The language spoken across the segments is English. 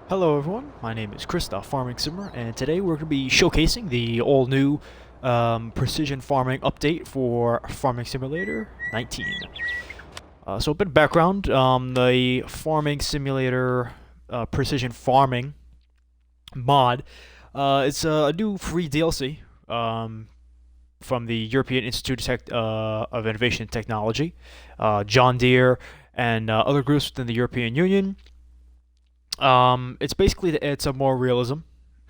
Hello everyone, my name is Chris, the Farming Simmer, and today we're going to be showcasing the all-new precision farming update for Farming Simulator 19. So a bit of background, the Farming Simulator Precision Farming mod, it's a new free DLC from the European Institute of Innovation and Technology, John Deere, and other groups within the European Union. It's basically to add some more realism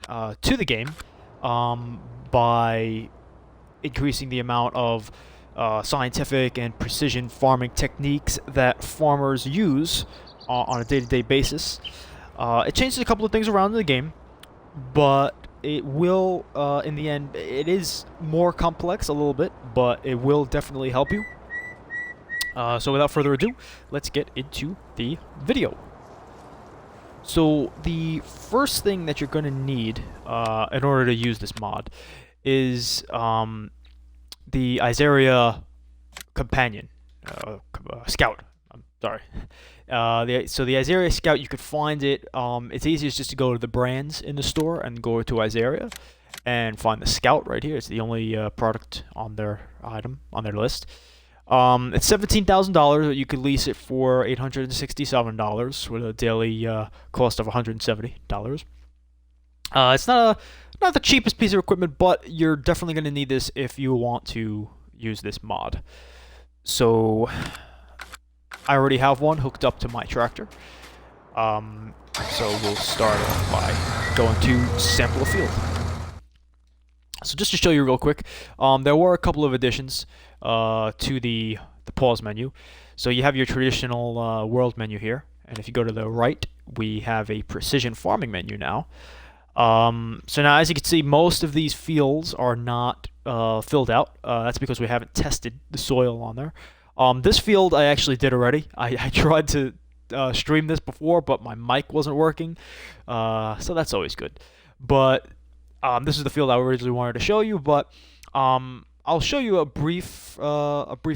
to the game by increasing the amount of scientific and precision farming techniques that farmers use on a day-to-day basis. It changes a couple of things around in the game, but it will, in the end, it is more complex a little bit, but it will definitely help you. So without further ado, let's get into the video. So the first thing that you're going to need in order to use this mod is the Izaria Companion, Scout. I'm sorry. So the Izaria Scout, you could find it. It's easiest just to go to the brands in the store and go to Izaria and find the Scout right here. It's the only product on their list. It's $17,000, but you could lease it for $867 with a daily cost of $170. It's not the cheapest piece of equipment, but you're definitely going to need this if you want to use this mod. So I already have one hooked up to my tractor. So we'll start off by going to sample a field. So just to show you real quick, there were a couple of additions to the pause menu. So you have your traditional world menu here, and if you go to the right, we have a precision farming menu now. So now, as you can see, most of these fields are not filled out. That's because we haven't tested the soil on there. This field I actually did already. I tried to stream this before, but my mic wasn't working, so that's always good. But this is the field I originally wanted to show you, but I'll show you a brief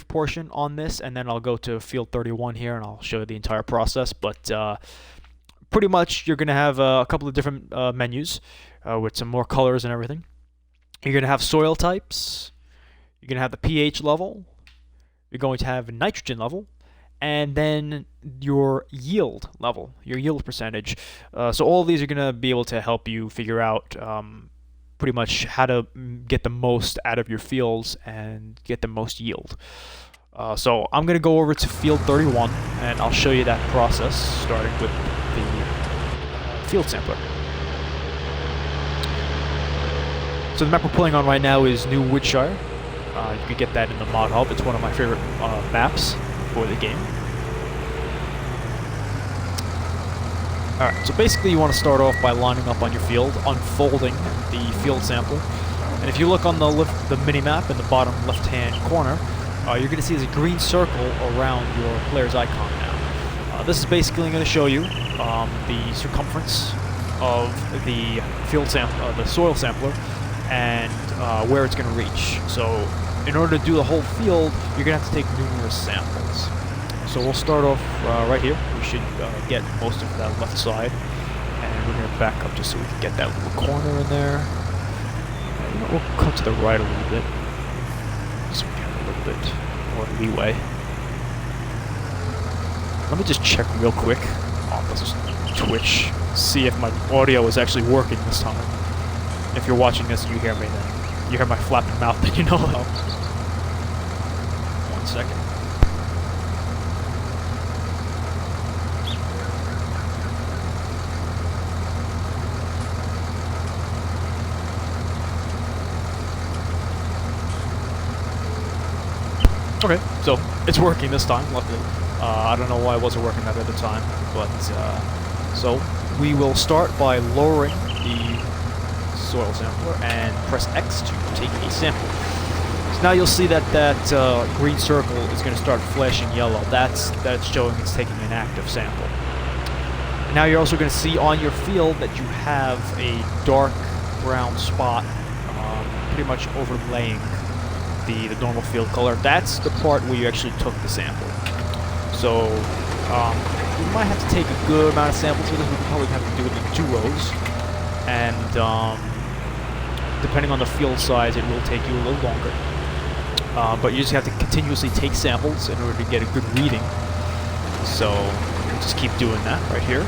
portion on this, and then I'll go to field 31 here, and I'll show you the entire process. But pretty much, you're going to have a couple of different menus with some more colors and everything. You're going to have soil types. You're going to have the pH level. You're going to have nitrogen level, and then your yield level, your yield percentage. So all of these are going to be able to help you figure out pretty much how to get the most out of your fields and get the most yield. So I'm going to go over to field 31 and I'll show you that process, starting with the field sampler. So the map we're playing on right now is New Woodshire. You can get that in the mod hub. It's one of my favorite maps for the game. Alright, so basically you want to start off by lining up on your field, unfolding the field sample, and if you look on the mini-map in the bottom left-hand corner, you're going to see there's a green circle around your player's icon now. This is basically going to show you the circumference of the field sample, the soil sampler, and where it's going to reach. So in order to do the whole field, you're going to have to take numerous samples. So we'll start off right here. We should get most of that left side, and we're going to back up just so we can get that little corner in there. We'll come to the right a little bit, so we have a little bit more leeway. Let me just check real quick on this Twitch, see if my audio is actually working this time. If you're watching this and you hear me, then you hear my flapping mouth, then you know how. 1 second. Okay, so it's working this time, luckily. I don't know why it wasn't working that other time, but so we will start by lowering the soil sampler and press X to take a sample. So now you'll see that green circle is going to start flashing yellow. That's showing it's taking an active sample. Now you're also going to see on your field that you have a dark brown spot pretty much overlaying the normal field color. That's the part where you actually took the sample. So We might have to take a good amount of samples for this. We'll probably have to do it in 2 rows. And depending on the field size, it will take you a little longer. But you just have to continuously take samples in order to get a good reading. So we'll just keep doing that right here.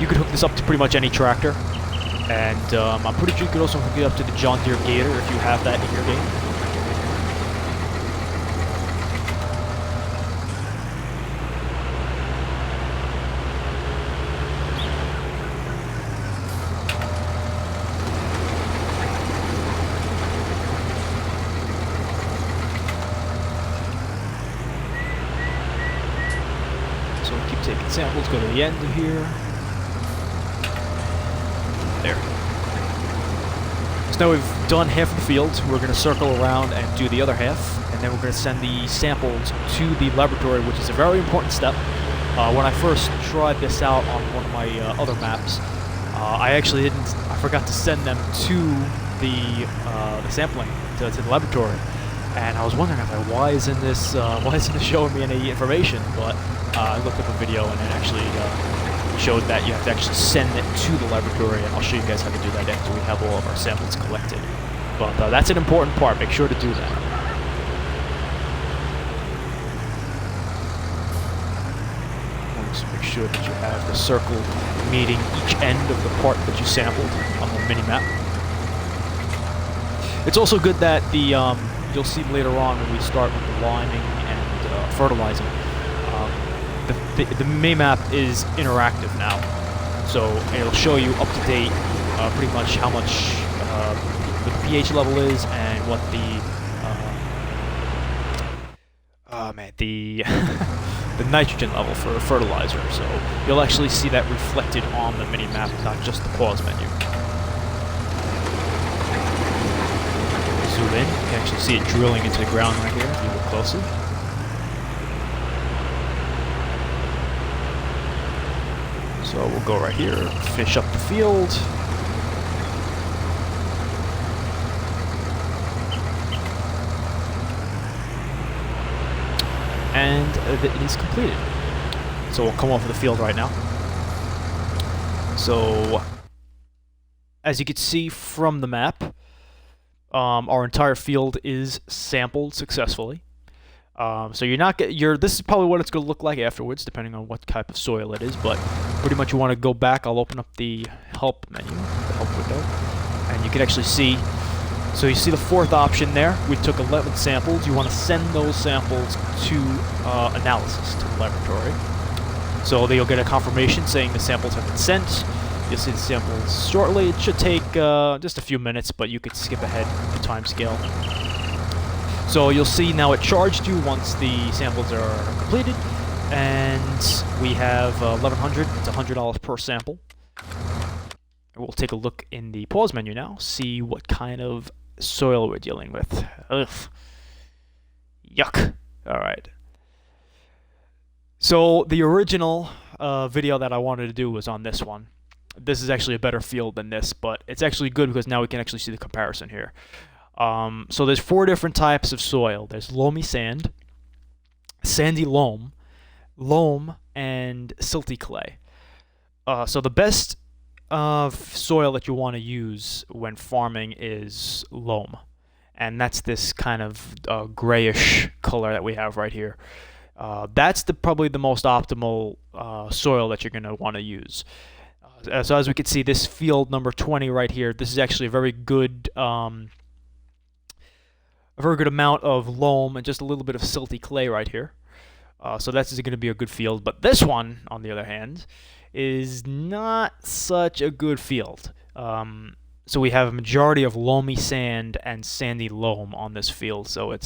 You could hook this up to pretty much any tractor. And I'm pretty sure you could also hook it up to the John Deere Gator if you have that in your game. So we'll keep taking samples, go to the end of here. There. So now we've done half of the field. We're going to circle around and do the other half, and then we're going to send the samples to the laboratory, which is a very important step. When I first tried this out on one of my other maps, I forgot to send them to the sampling to the laboratory, and I was wondering, why isn't this showing me any information? But I looked up a video, and it actually showed that you have to actually send it to the laboratory, and I'll show you guys how to do that after we have all of our samples collected. But that's an important part. Make sure to do that. Just make sure that you have the circle meeting each end of the part that you sampled on the mini-map. It's also good that the you'll see later on when we start with the liming and fertilizing. The mini-map is interactive now, so it'll show you up to date pretty much how much the pH level is and what the the nitrogen level for fertilizer. So you'll actually see that reflected on the mini-map, not just the pause menu. Zoom in, you can actually see it drilling into the ground right here if you look closely. So we'll go right here, finish up the field. And it is completed. So we'll come off of the field right now. So, as you can see from the map, our entire field is sampled successfully. So this is probably what it's going to look like afterwards, depending on what type of soil it is, but pretty much you want to go back. I'll open up the help menu, the help window, and you can actually see, so you see the 4th option there. We took 11 samples. You want to send those samples to analysis to the laboratory. So you'll get a confirmation saying the samples have been sent. You'll see the samples shortly. It should take just a few minutes, but you could skip ahead the time scale. So you'll see now it charged you once the samples are completed, and we have 1,100. It's $100 per sample. We'll take a look in the pause menu now, see what kind of soil we're dealing with. Ugh. Yuck. All right. So the original video that I wanted to do was on this one. This is actually a better field than this, but it's actually good because now we can actually see the comparison here. So there's 4 different types of soil. There's loamy sand, sandy loam, and silty clay. So the best soil that you want to use when farming is loam, and that's this kind of grayish color that we have right here. That's probably the most optimal soil that you're going to want to use. So as we can see, this field number 20 right here, this is actually a very good amount of loam and just a little bit of silty clay right here. So that's going to be a good field. But this one, on the other hand, is not such a good field. So we have a majority of loamy sand and sandy loam on this field. So it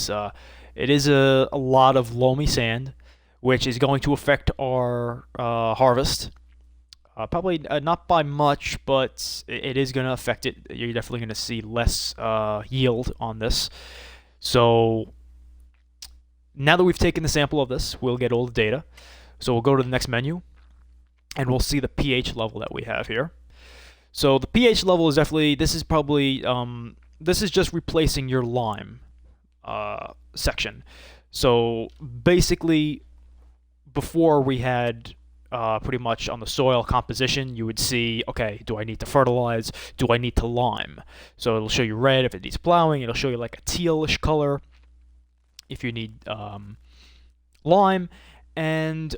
is a lot of loamy sand, which is going to affect our harvest. Probably not by much, but it is going to affect it. You're definitely going to see less yield on this. So now that we've taken the sample of this, we'll get all the data. So we'll go to the next menu, and we'll see the pH level that we have here. So the pH level is definitely, this is probably this is just replacing your lime section. So basically, before we had pretty much on the soil composition, you would see, okay, do I need to fertilize? Do I need to lime? So it'll show you red if it needs plowing. It'll show you like a tealish color if you need lime, and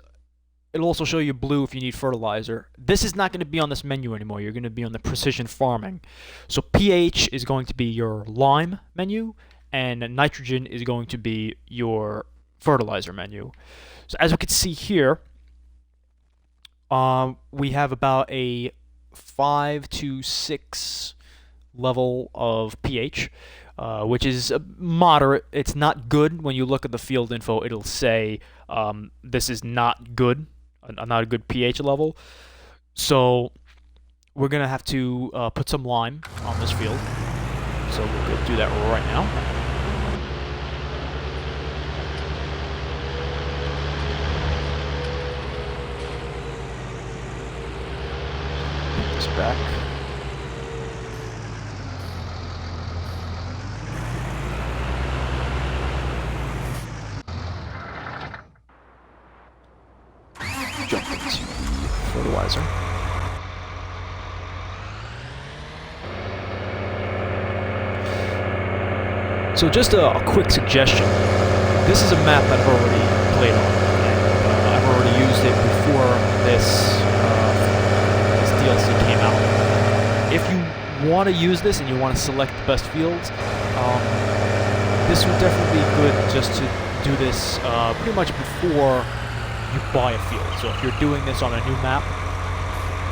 it'll also show you blue if you need fertilizer. This is not going to be on this menu anymore. You're going to be on the precision farming. So pH is going to be your lime menu, and nitrogen is going to be your fertilizer menu. So as we can see here, we have about a 5 to 6 level of pH, which is moderate. It's not good. When you look at the field info, it'll say this is not good, not a good pH level. So we're going to have to put some lime on this field. So we'll go do that right now. Back. Jump into the fertilizer. So just a quick suggestion. This is a map that I've already played on. And, I've already used it before this DLC came out. If you want to use this and you want to select the best fields, this would definitely be good just to do this pretty much before you buy a field. So if you're doing this on a new map,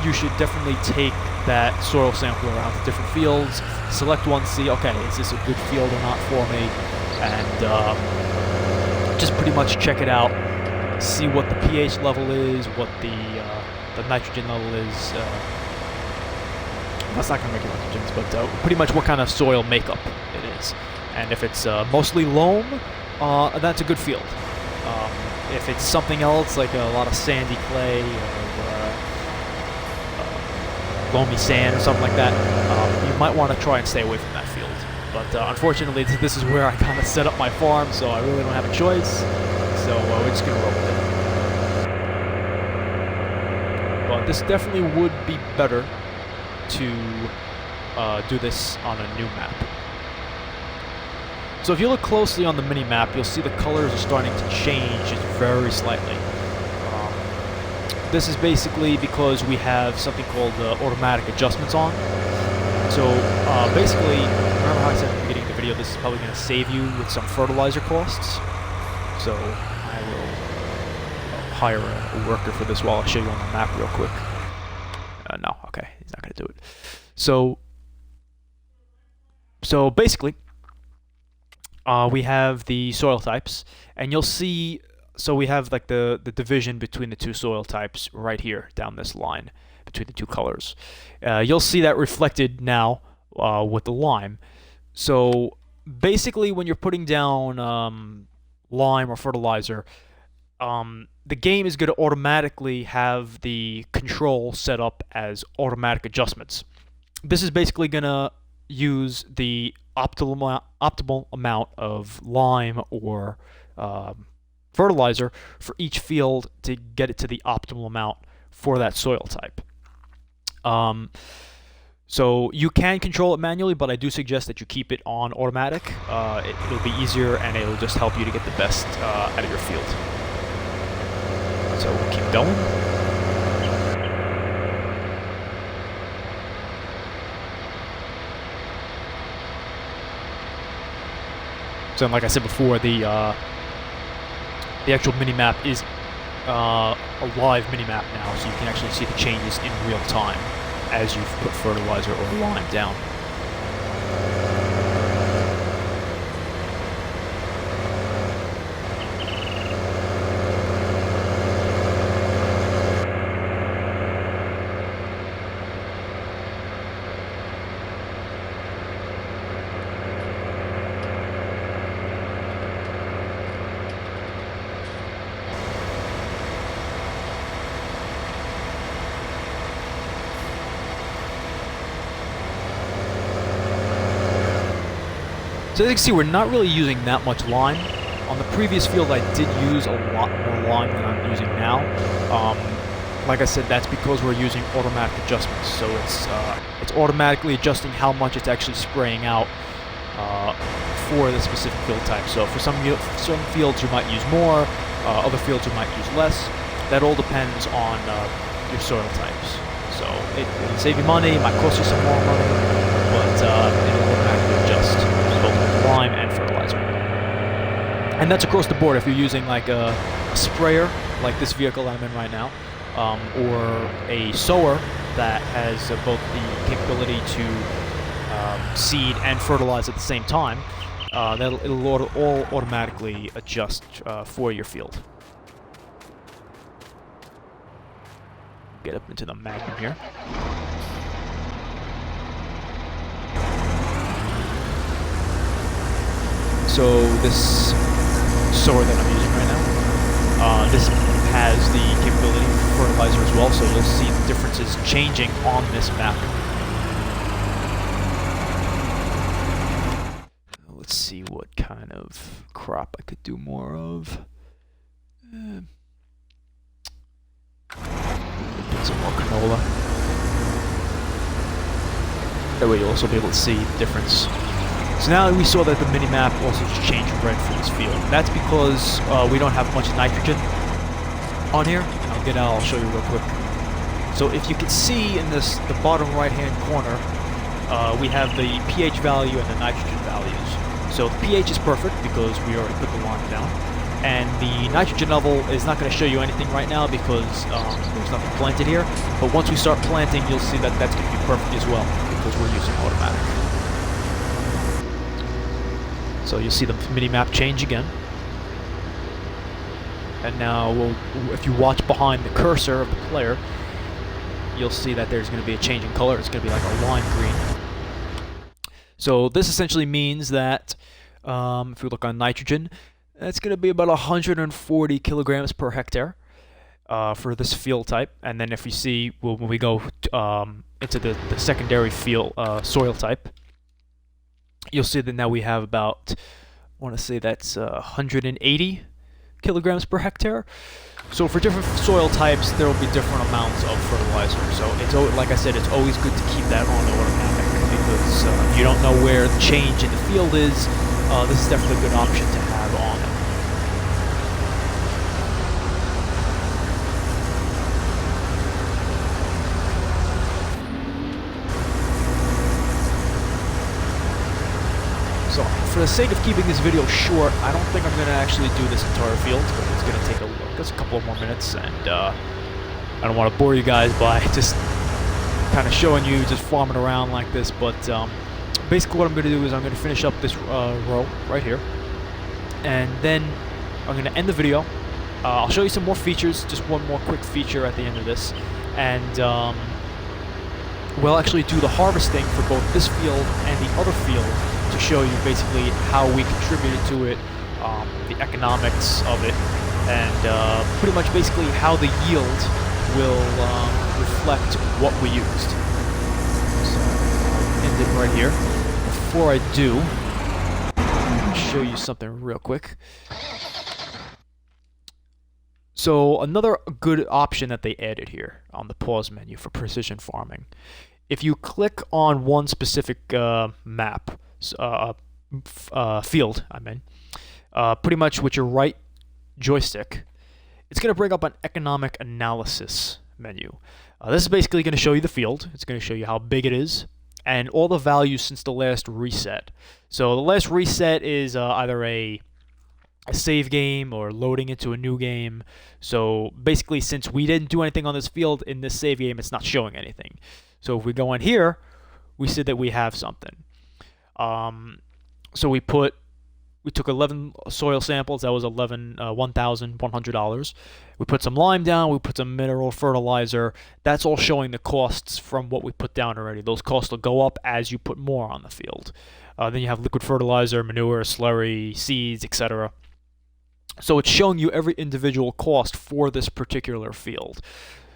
you should definitely take that soil sample around to different fields, select one, see, okay, is this a good field or not for me, and just pretty much check it out, see what the pH level is, what the nitrogen level is. That's not going to make any difference, but pretty much what kind of soil makeup it is. And if it's mostly loam, that's a good field. If it's something else, like a lot of sandy clay or loamy sand or something like that, you might want to try and stay away from that field. But unfortunately, this is where I kind of set up my farm, so I really don't have a choice. So we're just going to roll with it. But this definitely would be better to do this on a new map. So if you look closely on the mini-map, you'll see the colors are starting to change just very slightly. This is basically because we have something called automatic adjustments on. So basically, remember how I said at the beginning of the video, this is probably going to save you with some fertilizer costs. So I will hire a worker for this while I show you on the map real quick. No, okay, he's not going to do it. So basically, we have the soil types, and you'll see, so we have like the division between the two soil types right here down this line between the two colors. You'll see that reflected now with the lime. So basically, when you're putting down lime or fertilizer, the game is going to automatically have the control set up as automatic adjustments. This is basically going to use the optimal amount of lime or fertilizer for each field to get it to the optimal amount for that soil type. So you can control it manually, but I do suggest that you keep it on automatic. It'll be easier, and it'll just help you to get the best out of your field. So we'll keep going. So like I said before, the actual mini-map is a live mini-map now, so you can actually see the changes in real time as you've put fertilizer or lime down. So as you can see, we're not really using that much lime. On the previous field, I did use a lot more lime than I'm using now. Like I said, that's because we're using automatic adjustments. So it's automatically adjusting how much it's actually spraying out for the specific field type. So for some fields you might use more, other fields you might use less. That all depends on your soil types. So it'll save you money, it might cost you some more money, but it'll automatically adjust both lime and fertilizer. And that's across the board. If you're using like a sprayer, like this vehicle that I'm in right now, or a sower that has both the capability to seed and fertilize at the same time, it'll all automatically adjust for your field. Get up into the Magnum here. So this sower that I'm using right now, this has the capability for fertilizer as well, so you'll see the differences changing on this map. Let's see what kind of crop I could do more of. Some more canola. That way you'll also be able to see the difference. So now we saw that the mini-map also just changed red for this field. That's because we don't have much nitrogen on here. I'll show you real quick. So if you can see in the bottom right-hand corner, we have the pH value and the nitrogen values. So the pH is perfect because we already put the line down. And the nitrogen level is not going to show you anything right now because there's nothing planted here. But once we start planting, you'll see that that's going to be perfect as well because we're using automatic. So you'll see the mini-map change again. And now, if you watch behind the cursor of the player, you'll see that there's going to be a change in color. It's going to be like a lime green. So this essentially means that if we look on nitrogen, that's going to be about 140 kilograms per hectare for this field type. And then if you see, when we go into the secondary field soil type, you'll see that now we have about, I want to say that's 180 kilograms per hectare. So for different soil types, there will be different amounts of fertilizer. So it's, like I said, it's always good to keep that on automatic because if you don't know where the change in the field is, this is definitely a good option to have on it. So for the sake of keeping this video short, I don't think I'm going to actually do this entire field because it's going to take a couple of more minutes, and I don't want to bore you guys by just kind of showing you just farming around like this. But basically what I'm going to do is I'm going to finish up this row right here, and then I'm going to end the video. I'll show you some more features, just one more quick feature at the end of this, and we'll actually do the harvesting for both this field and the other field to show you basically how we contributed to it, the economics of it, and pretty much basically how the yield will reflect what we used. So I'll end it right here. Before I do, I'll show you something real quick. So another good option that they added here on the pause menu for precision farming, if you click on one specific map, field, pretty much with your right joystick, it's going to bring up an economic analysis menu. This is basically going to show you the field. It's going to show you how big it is and all the values since the last reset. So the last reset is either a save game or loading into a new game. So basically, since we didn't do anything on this field in this save game, it's not showing anything. So if we go in here, we see that we have something. So we took 11 soil samples. That was $1,100. We put some lime down. We put some mineral fertilizer. That's all showing the costs from what we put down already. Those costs will go up as you put more on the field. Then you have liquid fertilizer, manure, slurry, seeds, etc. So it's showing you every individual cost for this particular field.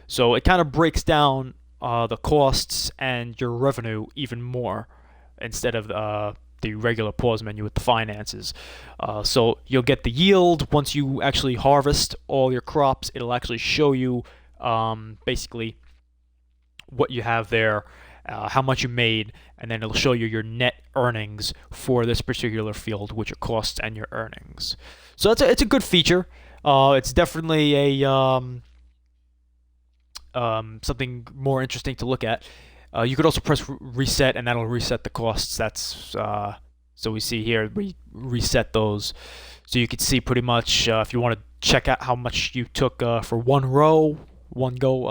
So it kind of breaks down the costs and your revenue even more, instead of the regular pause menu with the finances. So you'll get the yield once you actually harvest all your crops. It'll actually show you basically what you have there, how much you made, and then it'll show you your net earnings for this particular field, which your costs and your earnings. So it's a good feature. It's definitely a something more interesting to look at. You could also press reset, and that'll reset the costs. That's so we see here we reset those, so you can see pretty much if you want to check out how much you took for one row, one go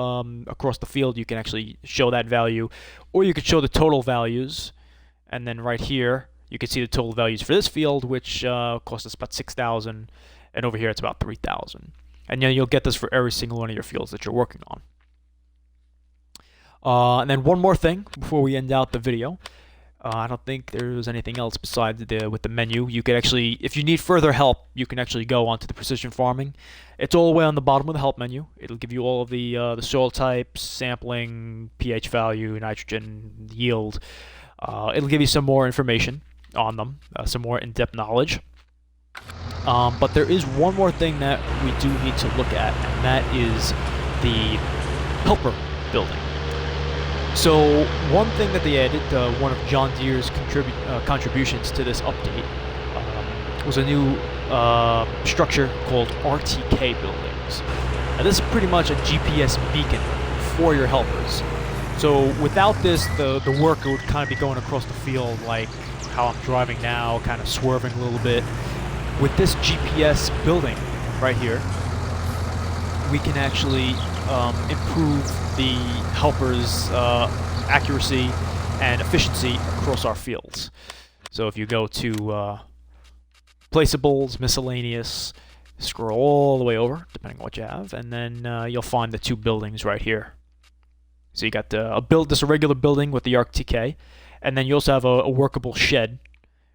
across the field, you can actually show that value, or you could show the total values, and then right here you can see the total values for this field, which cost us about 6,000, and over here it's about 3,000. And you'll get this for every single one of your fields that you're working on. And then one more thing before we end out the video. I don't think there's anything else besides with the menu. You could actually, if you need further help, you can actually go onto the precision farming. It's all the way on the bottom of the help menu. It'll give you all of the soil types, sampling, pH value, nitrogen, yield. It'll give you some more information on them, some more in-depth knowledge. But there is one more thing that we do need to look at, and that is the helper building. So one thing that they added, one of John Deere's contributions to this update, was a new structure called RTK buildings. Now this is pretty much a GPS beacon for your helpers. So without this, the worker would kind of be going across the field like how I'm driving now, kind of swerving a little bit. With this GPS building right here, we can actually improve the helpers' accuracy and efficiency across our fields. So if you go to placeables, miscellaneous, scroll all the way over, depending on what you have, and then you'll find the two buildings right here. So you got a regular building with the RTK, and then you also have a workable shed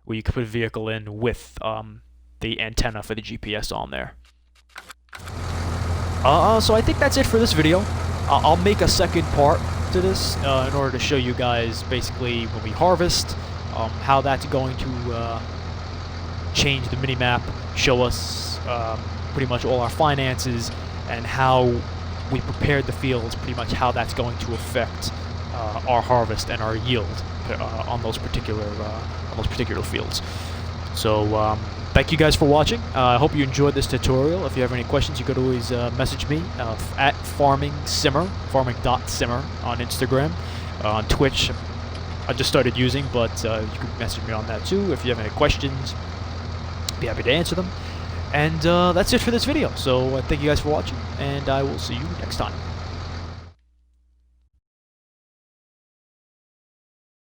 where you can put a vehicle in with the antenna for the GPS on there. So I think that's it for this video. I'll make a second part to this in order to show you guys basically when we harvest, how that's going to change the minimap, show us pretty much all our finances, and how we prepared the fields, pretty much how that's going to affect our harvest and our yield on those particular fields. So thank you guys for watching. I hope you enjoyed this tutorial. If you have any questions, you could always message me at farming.simmer on Instagram. On Twitch, I just started using, but you can message me on that too. If you have any questions, be happy to answer them. And that's it for this video. So thank you guys for watching, and I will see you next time.